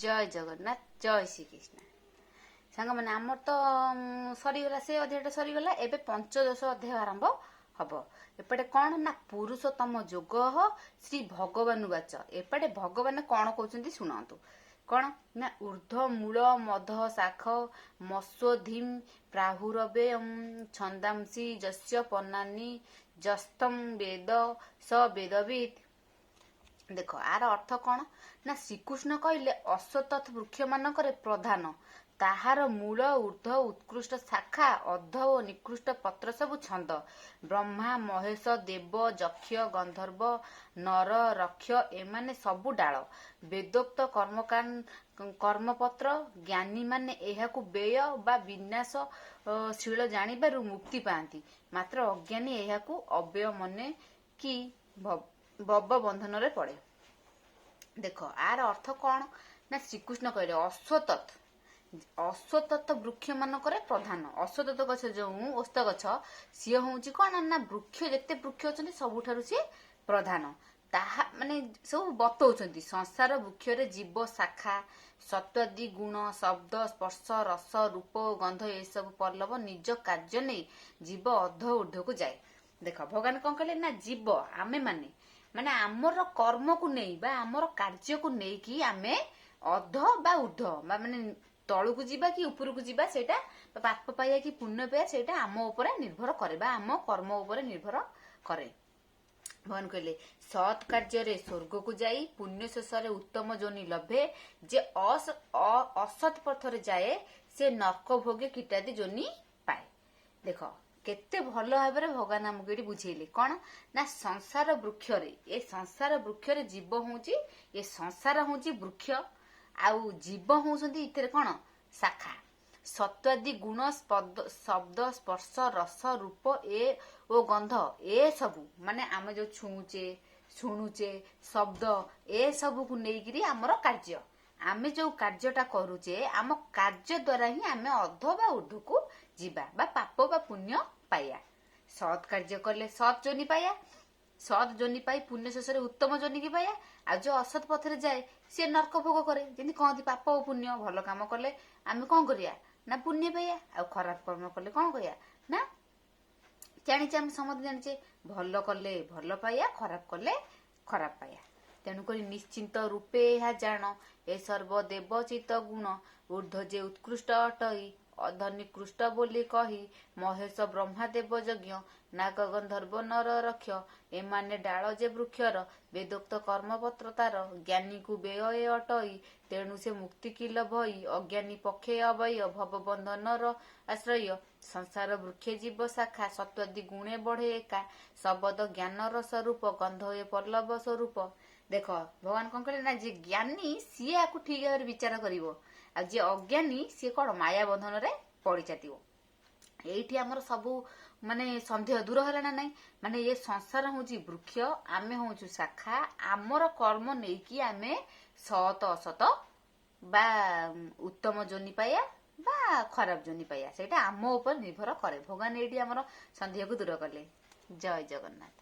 जय जगन्नाथ जय श्रीकृष्ण सांग मैंने आमर तो सरीगला से अध्याय सरीगला एबे पंचदश अध्याय आरंभ हब एपटे कौन ना पुरुषोत्तम जोग श्री भगवान वाच एपटे भगवान कौन कहते शुणु कौन ना ऊर्ध मूल मध शाख मस्वधीम प्राहुरवे छंदांसी जस्य पन्नानी जस्तम वेद स वेदविद देख आर अर्थ कौन ना श्रीकृष्ण कहले अश्वत्थ वृक्ष मानकर प्रधान ताहार मूल ऊर्ध उत्कृष्ट शाखा अध ओ निकृष्ट पत्र सबु छंद ब्रह्मा महेश देव यक्ष गंधर्व नर रक्ष एमाने सबु डाल वेदोक्त कर्मपत्र ज्ञानी माने एहाकु व्यय बा विनाश शील जानिबारु मुक्ति पाती मात्र अज्ञानी एहाकु अव्यय मने कि भव बंधन रे पड़े। देख आर अर्थ कौन ना श्रीकृष्ण कहले अश्वत्थ वृक्ष मानकर प्रधान अश्वत्थ गछ जो ओस्त गछ सी हूँ कौन ना वृक्ष जिते वृक्ष अच्छा सबुठारु सी प्रधान ताहा माने सब बतौଛନ୍ତି संसार वृक्ष रे जीव शाखा सत्वादि गुण शब्द स्पर्श रस रूप गंध ये सब पल्लव निज कार्य नहीं जीव अध ऊर्ध्व को जाए। देख भगवान कौन कहले ना जीव आमे माने आमर कर्म को नहीं बा आमर कार्य को नहीं कि आमे अध बा ऊर्ध्व माने तलू को जीवा कि ऊपर को जीवा सेटा पाप पाइया कि पुण्य पाइया सेटा आम उपरे निर्भर करे बा आम कर्म उपरे निर्भर करे। भगवान कहले सत् कार्य रे स्वर्ग को जाई पुण्य शेष रे उत्तम जोनि लभे जे असत पथ रे जाए से नरक भोगे कीटादि जोनि पाए। देख केते भल भाव भगवान आमको ये बुझेले कौन ना संसार वृक्ष रे ए संसार वृक्ष रे जीव होउची ए संसार होउची वृक्ष आउ जीव होउछंती इतरे कौन शाखा सत्वादि गुण शब्द स्पर्श रस रूप ए ओ गंध ए सबु माने आम जो छुचे शुणुचे शब्द ए सबु को नेइकरी आमर कार्य आमे जो कार्यटा करूचे आम कार्य द्वारा ही आमे अध बा ऊर्ध्व को जीवा बा पाप बा पुण्य पाया सत् कार्य कले सत् जोनि पाया सत् जोनि पाई पुण्य शेष उत्तम जोनि की पाया आ जो असत पथरे जाए सी नरक भोग करे जेमती कहती पाप और पुण्य भल काम कले आमे कौन करिया ना पुण्य पाइया आ खराब कर्म कले कौन करिया ना जानिचे आम समझ जानिचे भल कले भल पाइया खराब कले खराब पाइया तेणुक निश्चिंत रूपे यह जान ए सर्व देवचित गुण ऊर्ध्व जे उत्कृष्ट अटई अध निकृष्ट बोली कही महेश ब्रह्मा देव यज्ञ नाग गंधर्व नर रक्ष एमाने डाल जे वृक्षर वेदोक्त कर्मपत्र तार ज्ञानी को व्यय अटई तेणु से मुक्ति किल भई अज्ञानी पक्षे अवय भव बंधनर आश्रय संसार वृक्ष जीव शाखा सत्वादि गुणे बढ़े एका शब्द ज्ञानर स्वरूप गंध ए पल्लव स्वरूप। देख भगवान कौन कहले ना जे ज्ञानी सी आपको ठीक भाव विचार करिवो आ जे अज्ञानी सी कौन माया बंधन रे पड़ी जातिवो। एठी हमर सबु माने संदेह दूर होला ना नहीं माने ये संसार होउची वृक्ष आमे होउछु शाखा आमर कर्म नहीं कि आमे सत असत बा उत्तम जोनि पाया बा खराब जोनि पाया सेटा आम ऊपर निर्भर करे। भगवान एठी हमर संदेह को दूर करले। जय जगन्नाथ।